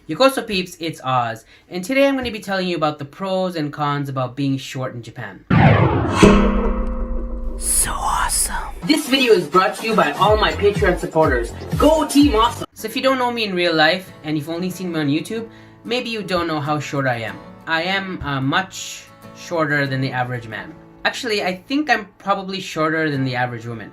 Yokoso peeps, it's Oz, and today I'm going to be telling you about the pros and cons about being short in Japan. So awesome. This video is brought to you by all my Patreon supporters. Go Team Awesome! So if you don't know me in real life, and you've only seen me on YouTube, maybe you don't know how short I am. I am much shorter than the average man. Actually, I think I'm probably shorter than the average woman.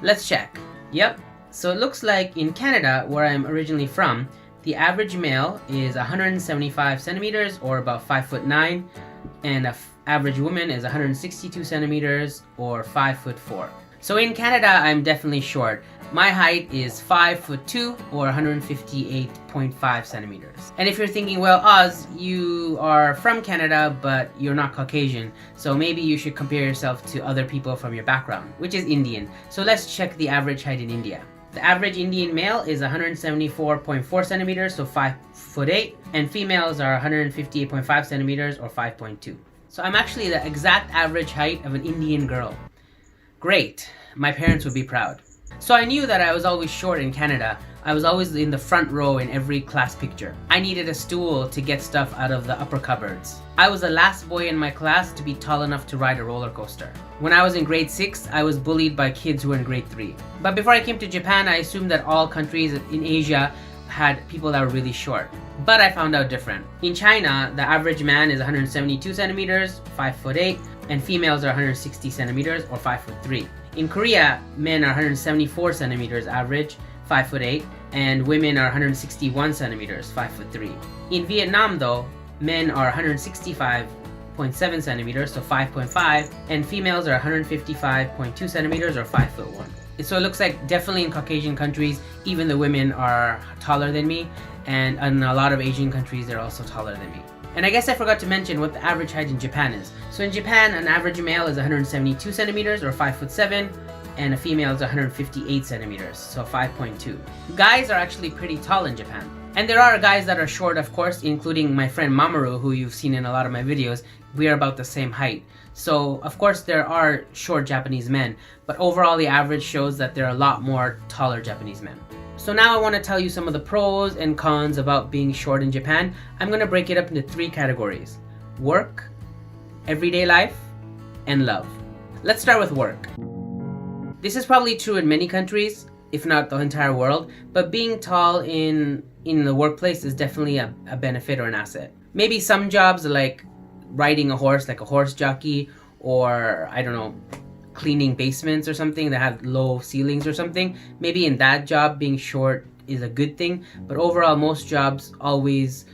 Let's check. Yep. So it looks like in Canada, where I'm originally from, the average male is 175 centimeters or about 5'9", and an average woman is 162 centimeters or 5'4". So in Canada, I'm definitely short. My height is 5'2" or 158.5 centimeters. And if you're thinking, well, Oz, you are from Canada, but you're not Caucasian, so maybe you should compare yourself to other people from your background, which is Indian. So let's check the average height in India. The average Indian male is 174.4 centimeters, so 5'8", and females are 158.5 centimeters or 5.2. So I'm actually the exact average height of an Indian girl. Great, my parents would be proud. So I knew that I was always short in Canada. I was always in the front row in every class picture. I needed a stool to get stuff out of the upper cupboards. I was the last boy in my class to be tall enough to ride a roller coaster. When I was in grade 6, I was bullied by kids who were in grade 3. But before I came to Japan, I assumed that all countries in Asia had people that were really short. But I found out different. In China, the average man is 172 centimeters, 5'8", and females are 160 centimeters or 5'3". In Korea, men are 174 centimeters average, 5'8", and women are 161 centimeters, 5'3". In Vietnam though, men are 165.7 centimeters, so 5.5, and females are 155.2 centimeters or 5'1". So it looks like definitely in Caucasian countries, even the women are taller than me, and in a lot of Asian countries, they're also taller than me. And I guess I forgot to mention what the average height in Japan is. So in Japan, an average male is 172 centimeters or 5'7", and a female is 158 centimeters, so 5.2. Guys are actually pretty tall in Japan. And there are guys that are short, of course, including my friend Mamoru, who you've seen in a lot of my videos. We are about the same height. So, of course, there are short Japanese men, but overall the average shows that there are a lot more taller Japanese men. So now I want to tell you some of the pros and cons about being short in Japan. I'm going to break it up into 3 categories: work, everyday life, and love. Let's start with work. This is probably true in many countries, if not the entire world, but being tall in the workplace is definitely a benefit or an asset. Maybe some jobs like riding a horse, like a horse jockey, or I don't know, cleaning basements or something that have low ceilings or something. Maybe in that job being short is a good thing, but overall most jobs always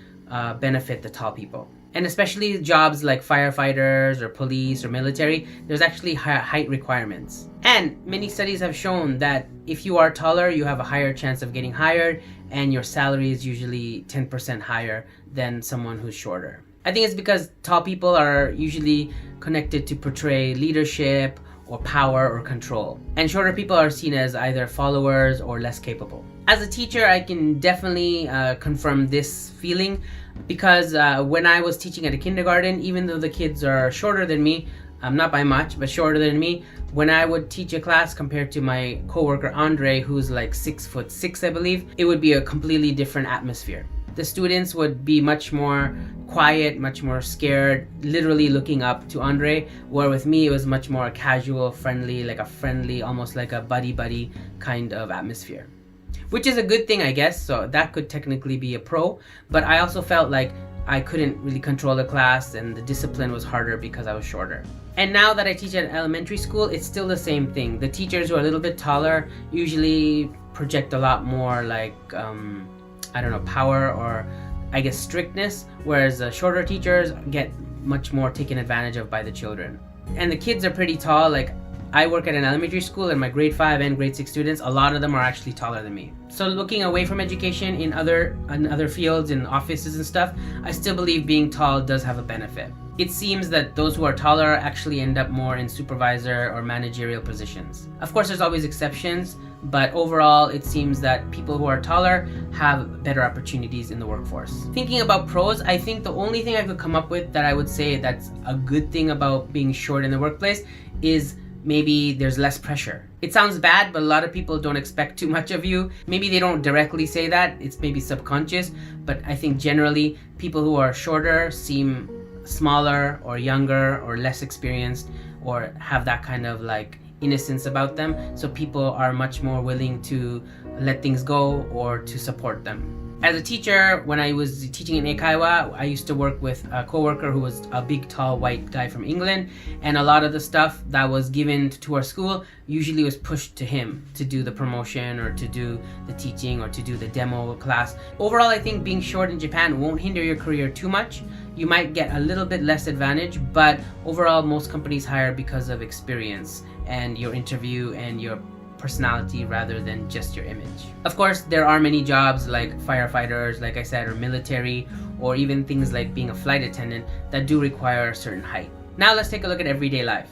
benefit the tall people. And especially jobs like firefighters or police or military, there's actually height requirements. And many studies have shown that if you are taller, you have a higher chance of getting hired, and your salary is usually 10% higher than someone who's shorter. I think it's because tall people are usually connected to portray leadership or power or control, and shorter people are seen as either followers or less capable. As a teacher, I can definitely confirm this feeling, because when I was teaching at a kindergarten, even though the kids are shorter than me, not by much, but shorter than me, when I would teach a class compared to my coworker Andre, who's like 6'6", I believe, it would be a completely different atmosphere. The students would be much more quiet, much more scared, literally looking up to Andre, where with me it was much more casual, friendly, almost like a buddy-buddy kind of atmosphere. Which is a good thing, I guess, so that could technically be a pro, but I also felt like I couldn't really control the class and the discipline was harder because I was shorter. And now that I teach at elementary school, it's still the same thing. The teachers who are a little bit taller usually project a lot more like, I don't know, power or I guess strictness, whereas the shorter teachers get much more taken advantage of by the children. And the kids are pretty tall. Like, I work at an elementary school, and my grade 5 and grade 6 students, a lot of them are actually taller than me. So looking away from education in other fields, in offices and stuff, I still believe being tall does have a benefit. It seems that those who are taller actually end up more in supervisor or managerial positions. Of course, there's always exceptions, but overall, it seems that people who are taller have better opportunities in the workforce. Thinking about pros, I think the only thing I could come up with that I would say that's a good thing about being short in the workplace is maybe there's less pressure. It sounds bad, but a lot of people don't expect too much of you. Maybe they don't directly say that, it's maybe subconscious, but I think generally people who are shorter seem smaller or younger or less experienced or have that kind of like innocence about them, so people are much more willing to let things go or to support them. As a teacher, when I was teaching in Eikaiwa, I used to work with a coworker who was a big, tall, white guy from England, and a lot of the stuff that was given to our school usually was pushed to him to do the promotion or to do the teaching or to do the demo class. Overall, I think being short in Japan won't hinder your career too much. You might get a little bit less advantage, but overall, most companies hire because of experience and your interview and your personality rather than just your image. Of course, there are many jobs like firefighters, like I said, or military, or even things like being a flight attendant that do require a certain height. Now let's take a look at everyday life.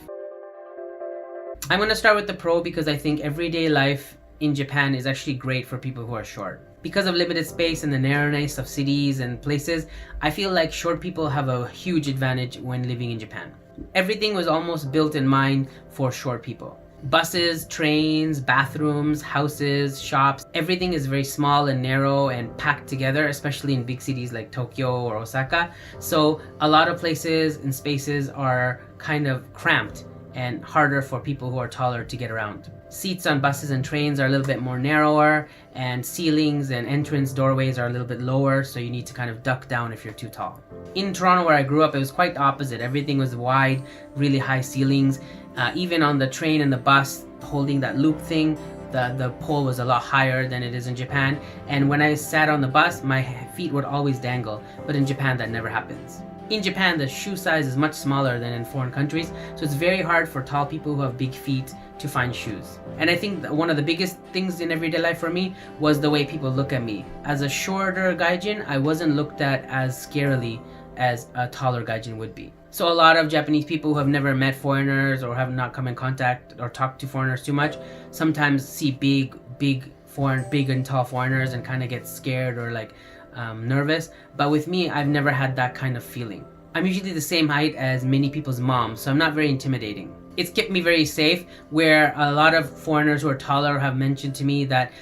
I'm going to start with the pro because I think everyday life in Japan is actually great for people who are short. Because of limited space and the narrowness of cities and places, I feel like short people have a huge advantage when living in Japan. Everything was almost built in mind for short people. Buses, trains, bathrooms, houses, shops, everything is very small and narrow and packed together, especially in big cities like Tokyo or Osaka. So a lot of places and spaces are kind of cramped and harder for people who are taller to get around. Seats on buses and trains are a little bit more narrower, and ceilings and entrance doorways are a little bit lower, so you need to kind of duck down if you're too tall. In Toronto, where I grew up, it was quite the opposite. Everything was wide, really high ceilings. Even on the train and the bus, holding that loop thing, the pole was a lot higher than it is in Japan. And when I sat on the bus, my feet would always dangle, but in Japan that never happens. In Japan, the shoe size is much smaller than in foreign countries, so it's very hard for tall people who have big feet to find shoes. And I think that one of the biggest things in everyday life for me was the way people look at me. As a shorter gaijin, I wasn't looked at as scarily as a taller gaijin would be. So a lot of Japanese people who have never met foreigners or have not come in contact or talked to foreigners too much sometimes see big and tall foreigners and kind of get scared or like nervous. But with me, I've never had that kind of feeling. I'm usually the same height as many people's moms, so I'm not very intimidating. It's kept me very safe, where a lot of foreigners who are taller have mentioned to me that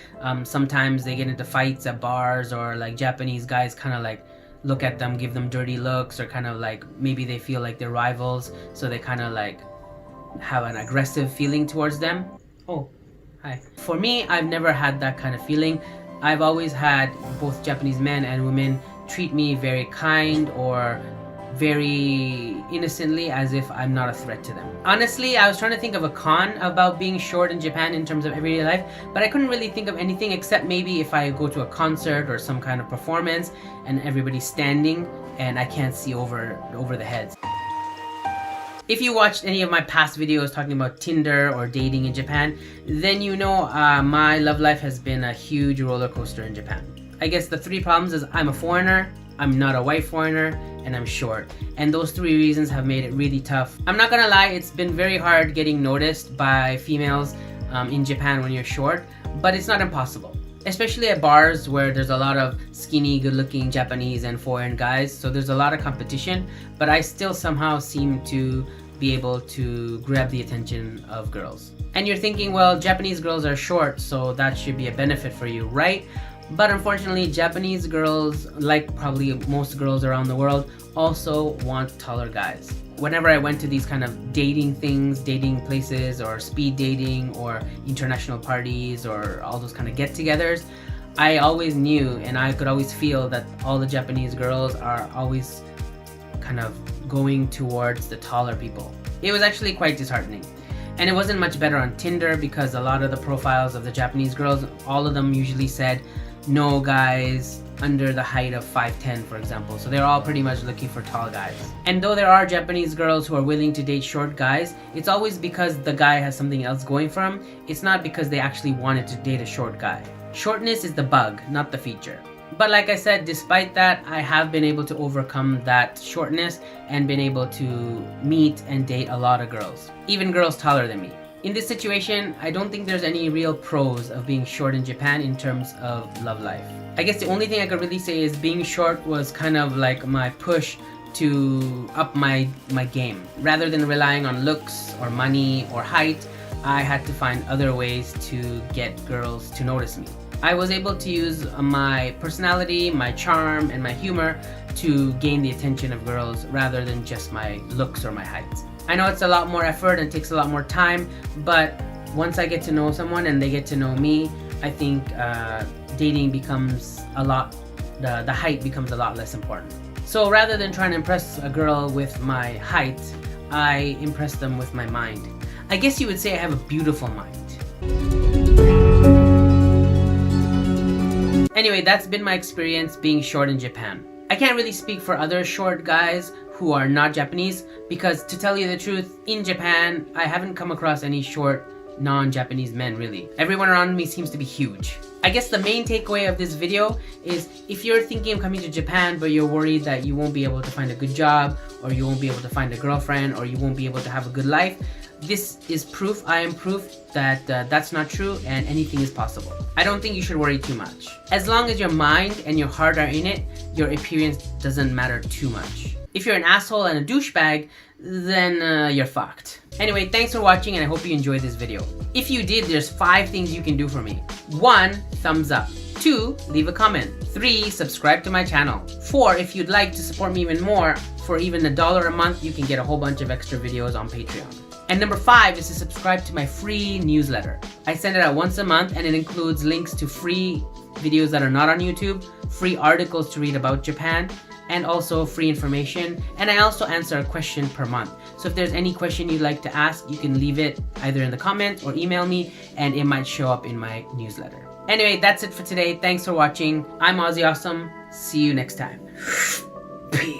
sometimes they get into fights at bars, or like Japanese guys kind of like look at them, give them dirty looks, or kind of like maybe they feel like they're rivals, so they kind of like have an aggressive feeling towards them. Oh, hi. For me, I've never had that kind of feeling. I've always had both Japanese men and women treat me very kind or very innocently, as if I'm not a threat to them. Honestly, I was trying to think of a con about being short in Japan in terms of everyday life, but I couldn't really think of anything except maybe if I go to a concert or some kind of performance and everybody's standing and I can't see over the heads. If you watched any of my past videos talking about Tinder or dating in Japan, then you know my love life has been a huge roller coaster in Japan. I guess the three problems is I'm a foreigner, I'm not a white foreigner, and I'm short. And those three reasons have made it really tough. I'm not gonna lie, it's been very hard getting noticed by females in Japan when you're short, but it's not impossible. Especially at bars where there's a lot of skinny, good-looking Japanese and foreign guys, so there's a lot of competition, but I still somehow seem to be able to grab the attention of girls. And you're thinking, well, Japanese girls are short, so that should be a benefit for you, right? But unfortunately, Japanese girls, like probably most girls around the world, also want taller guys. Whenever I went to these kind of dating things, dating places, or speed dating, or international parties, or all those kind of get-togethers, I always knew and I could always feel that all the Japanese girls are always kind of going towards the taller people. It was actually quite disheartening. And it wasn't much better on Tinder, because a lot of the profiles of the Japanese girls, all of them usually said no guys under the height of 5'10", for example. So they're all pretty much looking for tall guys. And though there are Japanese girls who are willing to date short guys, it's always because the guy has something else going for him. It's not because they actually wanted to date a short guy. Shortness is the bug, not the feature. But like I said, despite that, I have been able to overcome that shortness and been able to meet and date a lot of girls, even girls taller than me. In this situation, I don't think there's any real pros of being short in Japan in terms of love life. I guess the only thing I could really say is being short was kind of like my push to up my game. Rather than relying on looks or money or height, I had to find other ways to get girls to notice me. I was able to use my personality, my charm, and my humor to gain the attention of girls rather than just my looks or my height. I know it's a lot more effort and takes a lot more time, but once I get to know someone and they get to know me, I think dating becomes a lot, the height becomes a lot less important. So rather than trying to impress a girl with my height, I impress them with my mind. I guess you would say I have a beautiful mind. Anyway, that's been my experience being short in Japan. I can't really speak for other short guys who are not Japanese, because to tell you the truth, in Japan, I haven't come across any short non-Japanese men really. Everyone around me seems to be huge. I guess the main takeaway of this video is if you're thinking of coming to Japan but you're worried that you won't be able to find a good job, or you won't be able to find a girlfriend, or you won't be able to have a good life, this is proof, I am proof that that's not true and anything is possible. I don't think you should worry too much. As long as your mind and your heart are in it, your appearance doesn't matter too much. If you're an asshole and a douchebag, then you're fucked. Anyway, thanks for watching and I hope you enjoyed this video. If you did, there's 5 things you can do for me. 1, thumbs up. 2, leave a comment. 3, subscribe to my channel. 4, if you'd like to support me even more, for even $1 a month, you can get a whole bunch of extra videos on Patreon. And number 5 is to subscribe to my free newsletter. I send it out once a month and it includes links to free videos that are not on YouTube, free articles to read about Japan, and also free information. And I also answer a question per month. So if there's any question you'd like to ask, you can leave it either in the comments or email me and it might show up in my newsletter. Anyway, that's it for today. Thanks for watching. I'm OzzyAwesome. See you next time. Peace.